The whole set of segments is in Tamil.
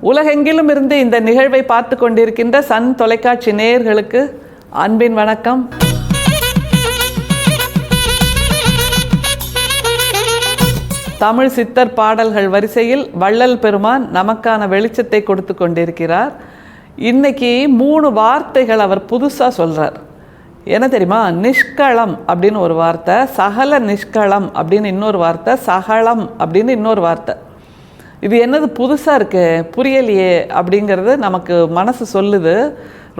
உலகெங்கிலும் இருந்து இந்த நிகழ்வை பார்த்து கொண்டிருக்கின்ற சன் தொலைக்காட்சி நேயர்களுக்கு அன்பின் வணக்கம். தமிழ் சித்தர் பாடல்கள் வரிசையில் வள்ளல் பெருமான் நமக்கான வெளிச்சத்தை கொடுத்து கொண்டிருக்கிறார். இன்னைக்கு 3 வார்த்தைகள் அவர் புதுசாக சொல்கிறார். என்ன தெரியுமா? நிஷ்களம் அப்படின்னு ஒரு வார்த்தை, சகல நிஷ்களம் அப்படின்னு இன்னொரு வார்த்தை, சகலம் அப்படின்னு இன்னொரு வார்த்தை. இது என்னது புதுசாக இருக்கு, புரியலையே அப்படிங்கிறது நமக்கு மனசு சொல்லுது.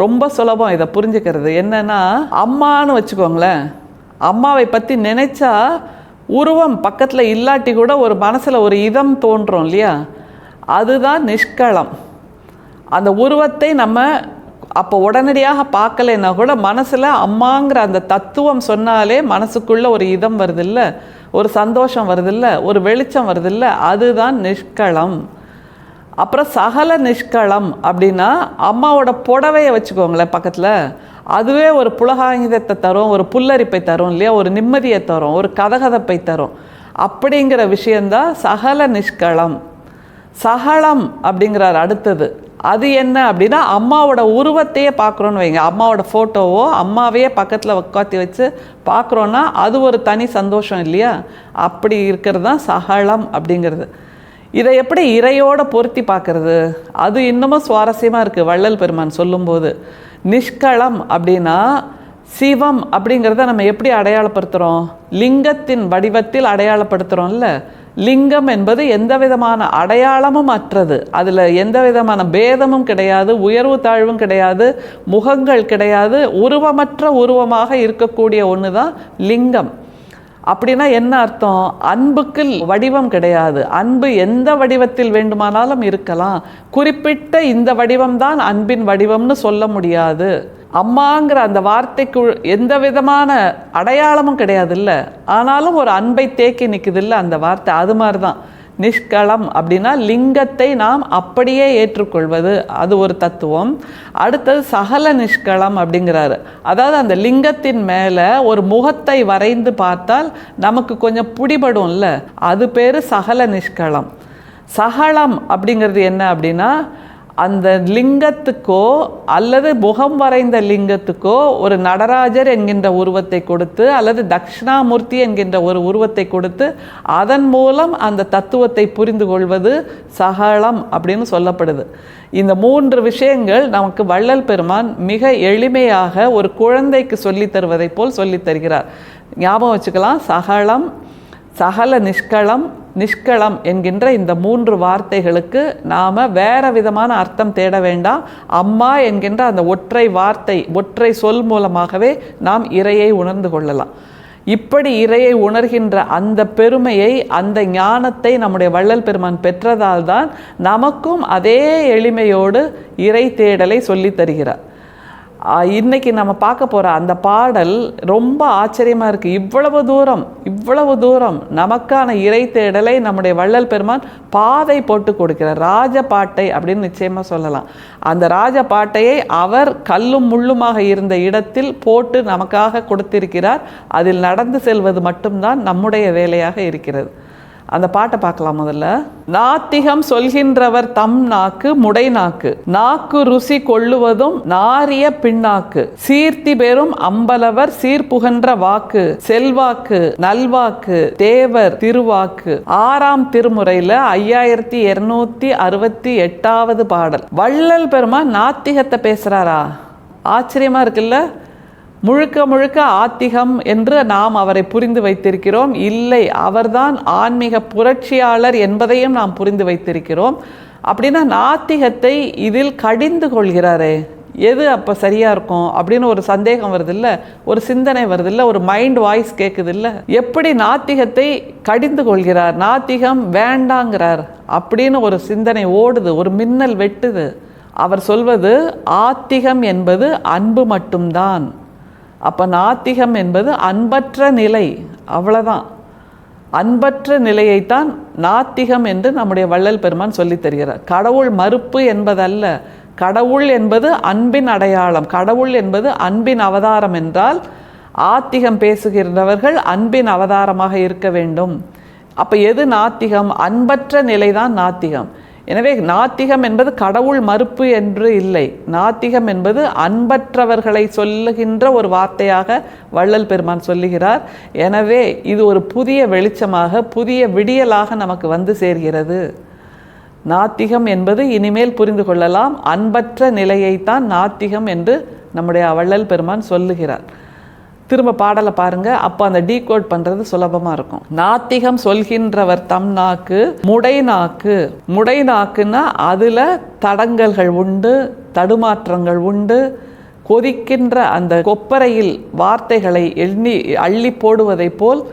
ரொம்ப சுலபம் இதை புரிஞ்சுக்கிறது. என்னன்னா, அம்மானு வச்சுக்கோங்களேன். அம்மாவை பற்றி நினைச்சா உருவம் பக்கத்தில் இல்லாட்டி கூட ஒரு மனசில் ஒரு இதம் தோன்றும் இல்லையா? அதுதான் நிஷ்களம். அந்த உருவத்தை நம்ம அப்போ உடனடியாக பார்க்கலைன்னா கூட மனசில் அம்மாங்கிற அந்த தத்துவம் சொன்னாலே மனசுக்குள்ளே ஒரு இதம் வருதில்ல, ஒரு சந்தோஷம் வருதில்ல, ஒரு வெளிச்சம் வருதில்ல, அதுதான் நிஷ்களம். அப்புறம் சகல நிஷ்களம் அப்படின்னா அம்மாவோட புடவையை வச்சுக்கோங்களேன் பக்கத்தில், அதுவே ஒரு புலகாங்கிதத்தை தரும், ஒரு புல்லரிப்பை தரும் இல்லையா, ஒரு நிம்மதியை தரும், ஒரு கதகதப்பை தரும். அப்படிங்கிற விஷயந்தான் சகல நிஷ்களம். சகலம் அப்படிங்கிறார் அடுத்தது. அது என்ன அப்படின்னா, அம்மாவோட உருவத்தையே பார்க்குறோன்னு வைங்க, அம்மாவோட ஃபோட்டோவோ அம்மாவையே பக்கத்தில் உட்காத்தி வச்சு பார்க்குறோன்னா அது ஒரு தனி சந்தோஷம் இல்லையா? அப்படி இருக்கிறது தான் சகலம் அப்படிங்கிறது. இதை எப்படி இறையோடு பொருத்தி பார்க்கறது? அது இன்னமும் சுவாரஸ்யமாக இருக்குது வள்ளல் பெருமான் சொல்லும்போது. நிஷ்களம் அப்படின்னா சிவம் அப்படிங்கிறத நம்ம எப்படி அடையாளப்படுத்துகிறோம்? லிங்கத்தின் வடிவத்தில் அடையாளப்படுத்துகிறோம்ல. லிங்கம் என்பது எந்த விதமான அடையாளமும் அற்றது, அதில் எந்த விதமான பேதமும் கிடையாது, உயர்வு தாழ்வும் கிடையாது, முகங்கள் கிடையாது, உருவமற்ற உருவமாக இருக்கக்கூடிய ஒன்று தான் லிங்கம். அப்படின்னா என்ன அர்த்தம்? அன்புக்கு வடிவம் கிடையாது. அன்பு எந்த வடிவத்தில் வேண்டுமானாலும் இருக்கலாம். குறிப்பிட்ட இந்த வடிவம்தான் அன்பின் வடிவம்னு சொல்ல முடியாது. அம்மாங்கிற அந்த வார்த்தைக்கு எந்த விதமான அடையாளமும் கிடையாது இல்லை, ஆனாலும் ஒரு அன்பை தேக்கி நிற்குது இல்லை அந்த வார்த்தை. அது மாதிரி தான் நிஷ்களம் அப்படின்னா லிங்கத்தை நாம் அப்படியே ஏற்றுக்கொள்வது, அது ஒரு தத்துவம். அடுத்தது சகல நிஷ்களம் அப்படிங்கிறாரு. அதாவது அந்த லிங்கத்தின் மேலே ஒரு முகத்தை வரைந்து பார்த்தால் நமக்கு கொஞ்சம் பிடிபடும் இல்லை, அது பேர் சகல நிஷ்களம். சகலம் அப்படிங்கிறது என்ன அப்படின்னா, அந்த லிங்கத்துக்கோ அல்லது முகம் வரைந்த லிங்கத்துக்கோ ஒரு நடராஜர் என்கின்ற உருவத்தை கொடுத்து அல்லது தட்சிணாமூர்த்தி என்கின்ற ஒரு உருவத்தை கொடுத்து அதன் மூலம் அந்த தத்துவத்தை புரிந்து கொள்வது சகலம் அப்படின்னு சொல்லப்படுது. இந்த 3 விஷயங்கள் நமக்கு வள்ளல் பெருமான் மிக எளிமையாக ஒரு குழந்தைக்கு சொல்லித் தருவதை போல் சொல்லித் தருகிறார். ஞாபகம் வச்சுக்கலாம், சகலம், சகல நிஷ்களம், நிஷ்களம் என்கின்ற இந்த 3 வார்த்தைகளுக்கு நாம் வேறு விதமான அர்த்தம் தேட வேண்டாம். அம்மா என்கின்ற அந்த ஒற்றை வார்த்தை, ஒற்றை சொல் மூலமாகவே நாம் இறையை உணர்ந்து கொள்ளலாம். இப்படி இறையை உணர்கின்ற அந்த பெருமையை, அந்த ஞானத்தை நம்முடைய வள்ளல் பெருமான் பெற்றதால் தான் நமக்கும் அதே எளிமையோடு இறை தேடலை சொல்லித் தருகிறார். இன்னைக்கு நம்ம பார்க்க போகிற அந்த பாடல் ரொம்ப ஆச்சரியமாக இருக்குது. இவ்வளவு தூரம் நமக்கான இறை தேடலை நம்முடைய வள்ளல் பெருமான் பாதை போட்டு கொடுக்கிறார். ராஜபாட்டை அப்படின்னு நிச்சயமாக சொல்லலாம். அந்த ராஜபாட்டையை அவர் கல்லும் முள்ளுமாக இருந்த இடத்தில் போட்டு நமக்காக கொடுத்திருக்கிறார். அதில் நடந்து செல்வது மட்டும்தான் நம்முடைய வேலையாக இருக்கிறது. அந்த பாட்டை பார்க்கலாம் முதல்ல. நாத்திகம் சொல்கின்றவர் தம் நாக்கு முடை நாக்கு, நாக்கு ருசி கொள்ளுவதும் நாரிய பின்னாக்கு, சீர்த்தி பெறும் அம்பலவர் சீர்புகன்ற வாக்கு, செல்வாக்கு நல்வாக்கு தேவர் திருவாக்கு. 6ஆம் திருமுறையில் 5268வது பாடல். வள்ளல் பெருமான் நாத்திகத்தை பேசுறாரா? ஆச்சரியமா இருக்குல்ல. முழுக்க ஆத்திகம் என்று நாம் அவரை புரிந்து வைத்திருக்கிறோம். இல்லை, அவர்தான் ஆன்மீக புரட்சியாளர் என்பதையும் நாம் புரிந்து வைத்திருக்கிறோம். அப்படின்னா நாத்திகத்தை இதில் கடிந்து கொள்கிறாரே, எது அப்போ சரியாக இருக்கும் அப்படின்னு ஒரு சந்தேகம் வருதில்ல, ஒரு சிந்தனை வருதில்ல, ஒரு மைண்ட் வாய்ஸ் கேட்குதில்ல. எப்படி நாத்திகத்தை கடிந்து கொள்கிறார்? நாத்திகம் வேண்டாங்கிறார் அப்படின்னு ஒரு சிந்தனை ஓடுது, ஒரு மின்னல் வெட்டுது. அவர் சொல்வது ஆத்திகம் என்பது அன்பு மட்டும்தான். அப்போ நாத்திகம் என்பது அன்பற்ற நிலை, அவ்வளோதான். அன்பற்ற நிலையைத்தான் நாத்திகம் என்று நம்முடைய வள்ளல் பெருமான் சொல்லித் தருகிறார். கடவுள் மறுப்பு என்பதல்ல, கடவுள் என்பது அன்பின் அடையாளம், கடவுள் என்பது அன்பின் அவதாரம் என்றால் ஆத்திகம் பேசுகிறவர்கள் அன்பின் அவதாரமாக இருக்க வேண்டும். அப்போ எது நாத்திகம்? அன்பற்ற நிலைதான் நாத்திகம். எனவே நாத்திகம் என்பது கடவுள் மறுப்பு என்று இல்லை. நாத்திகம் என்பது அன்பற்றவர்களை சொல்லுகின்ற ஒரு வார்த்தையாக வள்ளல் பெருமான் சொல்லுகிறார். எனவே இது ஒரு புதிய வெளிச்சமாக, புதிய விடியலாக நமக்கு வந்து சேர்கிறது. நாத்திகம் என்பது இனிமேல் புரிந்து கொள்ளலாம், அன்பற்ற நிலையைத்தான் நாத்திகம் என்று நம்முடைய வள்ளல் பெருமான் சொல்லுகிறார். திரும்ப பாடலை பாருங்க, அப்போ அந்த டீகோட் பண்றது சுலபமா இருக்கும். நாத்திகம் சொல்கின்றவர் தம் நாக்கு முடை நாக்கு. முடை நாக்குன்னா அதுல தடங்கல்கள் உண்டு, தடுமாற்றங்கள் உண்டு. கொதிக்கின்ற அந்த கொப்பரையில் வார்த்தைகளை அள்ளி போடுவதை போல்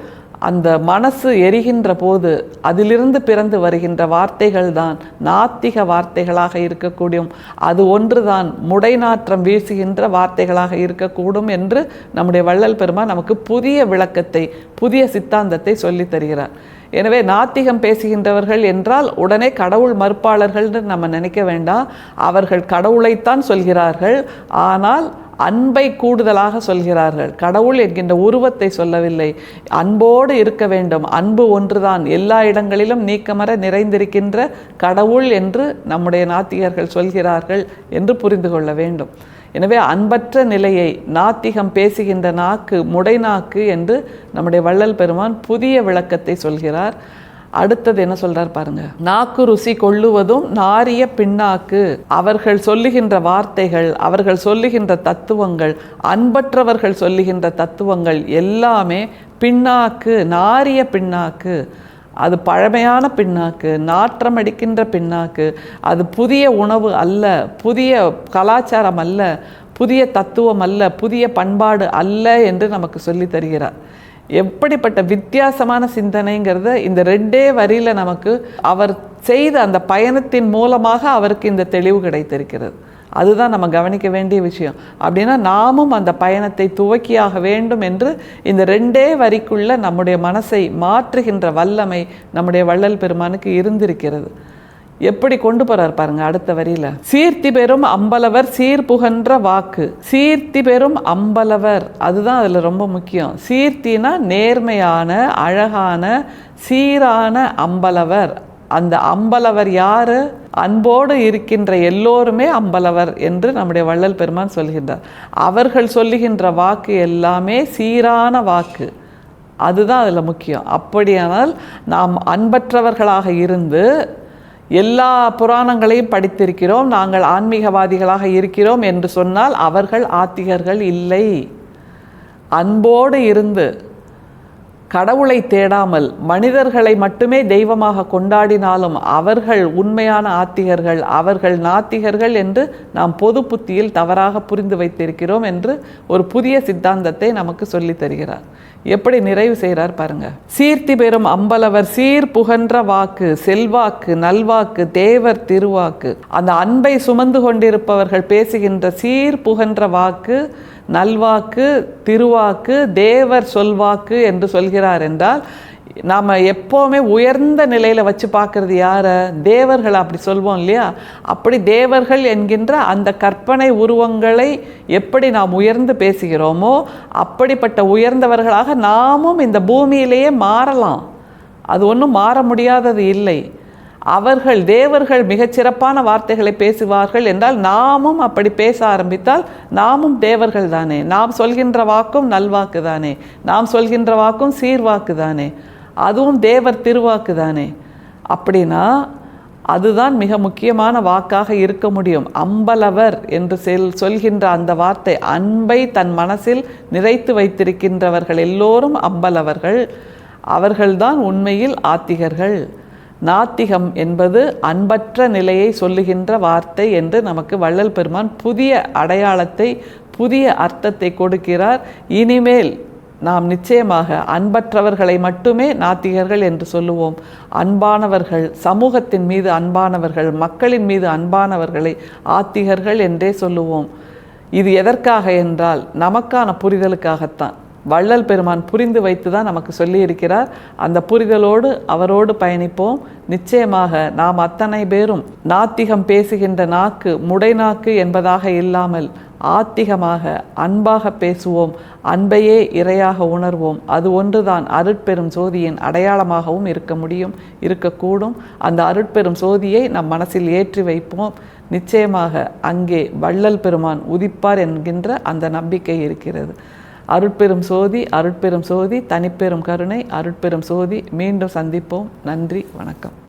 அந்த மனசு எரிகின்ற போது அதிலிருந்து பிறந்து வருகின்ற வார்த்தைகள் தான் நாத்திக வார்த்தைகளாக இருக்கக்கூடும். அது ஒன்றுதான் முடைநாற்றம் வீசுகின்ற வார்த்தைகளாக இருக்கக்கூடும் என்று நம்முடைய வள்ளல் பெருமான் நமக்கு புதிய விளக்கத்தை, புதிய சித்தாந்தத்தை சொல்லித் தருகிறார். எனவே நாத்திகம் பேசுகின்றவர்கள் என்றால் உடனே கடவுள் மறுப்பாளர்கள்னு நம்ம நினைக்க வேண்டாம். அவர்கள் கடவுளைத்தான் சொல்கிறார்கள், ஆனால் அன்பை கூடுதலாக சொல்கிறார்கள். கடவுள் என்கின்ற உருவத்தை சொல்லவில்லை. அன்போடு இருக்க வேண்டும், அன்பு ஒன்றுதான் எல்லா இடங்களிலும் நீக்கமற நிறைந்திருக்கின்ற கடவுள் என்று நம்முடைய நாத்திகர்கள் சொல்கிறார்கள் என்று புரிந்து கொள்ள வேண்டும். எனவே அன்பற்ற நிலையை நாத்திகம் பேசுகின்ற நாக்கு முடை நாக்கு என்று நம்முடைய வள்ளல் பெருமான் புதிய விளக்கத்தை சொல்கிறார். அடுத்தது என்ன சொல்றார் பாருங்க. நாக்கு ருசி கொள்ளுவதும் நாரிய பின்னாக்கு. அவர்கள் சொல்லுகின்ற வார்த்தைகள், அவர்கள் சொல்லுகின்ற தத்துவங்கள், அன்பற்றவர்கள் சொல்லுகின்ற தத்துவங்கள் எல்லாமே பின்னாக்கு, நாரிய பின்னாக்கு. அது பழமையான பின்னாக்கு, நாற்றம் அடிக்கின்ற பின்னாக்கு. அது புதிய உணவு அல்ல, புதிய கலாச்சாரம் அல்ல, புதிய தத்துவம் அல்ல, புதிய பண்பாடு அல்ல என்று நமக்கு சொல்லி தருகிறார். எப்படிப்பட்ட வித்தியாசமான சிந்தனைங்கிறத இந்த 2 வரியில் நமக்கு அவர் செய்த அந்த பயணத்தின் மூலமாக அவருக்கு இந்த தெளிவு கிடைத்திருக்கிறது. அதுதான் நம்ம கவனிக்க வேண்டிய விஷயம். அப்படின்னா நாமும் அந்த பயணத்தை துவக்கியாக வேண்டும் என்று இந்த 2 வரிக்குள்ள நம்முடைய மனசை மாற்றுகின்ற வல்லமை நம்முடைய வள்ளல் பெருமானுக்கு இருந்திருக்கிறது. எப்படி கொண்டு போறார் பாருங்க அடுத்த வரியில. சீர்த்தி பெறும் அம்பலவர் சீர்புகன்ற வாக்கு. சீர்த்தி பெறும் அம்பலவர், அதுதான் அதுல ரொம்ப முக்கியம். சீர்த்தினா நேர்மையான, அழகான, சீரான அம்பலவர். அந்த அம்பலவர் யாரு? அன்போடு இருக்கின்ற எல்லோருமே அம்பலவர் என்று நம்முடைய வள்ளல் பெருமான் சொல்கின்றார். அவர்கள் சொல்லுகின்ற வாக்கு எல்லாமே சீரான வாக்கு. அதுதான் அதுல முக்கியம். அப்படியானால் நாம் அன்பற்றவர்களாக இருந்து எல்லா புராணங்களையும் படித்திருக்கிறோம், நாங்கள் ஆன்மீகவாதிகளாக இருக்கிறோம் என்று சொன்னால் அவர்கள் ஆத்திகர்கள் இல்லை. அன்போடு இருந்து கடவுளை தேடாமல் மனிதர்களை மட்டுமே தெய்வமாக கொண்டாடினாலும் அவர்கள் உண்மையான ஆத்திகர்கள், அவர்கள் நாத்திகர்கள் என்று நாம் பொது புத்தியில் தவறாக புரிந்து வைத்திருக்கிறோம் என்று ஒரு புதிய சித்தாந்தத்தை நமக்கு சொல்லி தருகிறார். எப்படி நிறைவு செய்கிறார் பாருங்க. சீர்த்தி பெறும் அம்பலவர் சீர் புகன்ற வாக்கு, செல்வாக்கு, நல்வாக்கு, தேவர் திருவாக்கு. அந்த அன்பை சுமந்து கொண்டிருப்பவர்கள் பேசுகின்ற சீர் புகன்ற வாக்கு, நல்வாக்கு, திருவாக்கு, தேவர் சொல்வாக்கு என்று சொல்கிறார் என்றால் நாம் எப்போவுமே உயர்ந்த நிலையில் வச்சு பார்க்கறது யாரை? தேவர்கள். அப்படி சொல்வோம் இல்லையா? அப்படி தேவர்கள் என்கின்ற அந்த கற்பனை உருவங்களை எப்படி நாம் உயர்ந்து பேசுகிறோமோ அப்படிப்பட்ட உயர்ந்தவர்களாக நாமும் இந்த பூமியிலேயே மாறலாம். அது ஒன்றும் மாற முடியாதது இல்லை. அவர்கள் தேவர்கள் மிகச்சிறப்பான வார்த்தைகளை பேசுவார்கள் என்றால் நாமும் அப்படி பேச ஆரம்பித்தால் நாமும் தேவர்கள் தானே. நாம் சொல்கின்ற வாக்கும் நல்வாக்கு தானே, நாம் சொல்கின்ற வாக்கும் சீர்வாக்கு தானே, அதுவும் தேவர் திருவாக்கு தானே. அப்படின்னா அதுதான் மிக முக்கியமான வாக்காக இருக்க முடியும். அம்பலவர் என்று சொல்கின்ற அந்த வார்த்தை, அன்பை தன் மனசில் நிறைத்து வைத்திருக்கின்றவர்கள் எல்லோரும் அம்பலவர்கள். அவர்கள்தான் உண்மையில் ஆத்திகர்கள். நாத்திகம் என்பது அன்பற்ற நிலையை சொல்லுகின்ற வார்த்தை என்று நமக்கு வள்ளல் பெருமான் புதிய அடையாளத்தை, புதிய அர்த்தத்தை கொடுக்கிறார். இனிமேல் நாம் நிச்சயமாக அன்பற்றவர்களை மட்டுமே நாத்திகர்கள் என்று சொல்லுவோம். அன்பானவர்கள், சமூகத்தின் மீது அன்பானவர்கள், மக்களின் மீது அன்பானவர்களை ஆத்திகர்கள் என்றே சொல்லுவோம். இது எதற்காக என்றால் நமக்கான புரிதலுக்காகத்தான். வள்ளல் பெருமான் புரிந்து வைத்து தான் நமக்கு சொல்லியிருக்கிறார். அந்த புரிதலோடு அவரோடு பயணிப்போம். நிச்சயமாக நாம் அத்தனை பேரும் நாத்திகம் பேசுகின்ற நாக்கு முடை நாக்கு என்பதாக இல்லாமல் ஆத்திகமாக அன்பாக பேசுவோம், அன்பையே இறையாக உணர்வோம். அது ஒன்றுதான் அருட்பெரும் சோதியின் அடையாளமாகவும் இருக்கக்கூடும். அந்த அருட்பெரும் சோதியை நம் மனசில் ஏற்றி வைப்போம். நிச்சயமாக அங்கே வள்ளல் பெருமான் உதிப்பார் என்கின்ற அந்த நம்பிக்கை இருக்கிறது. அருட்பெரும் சோதி, அருட்பெரும் சோதி, தனிப்பெரும் கருணை, அருட்பெரும் சோதி. மீண்டும் சந்திப்போம். நன்றி, வணக்கம்.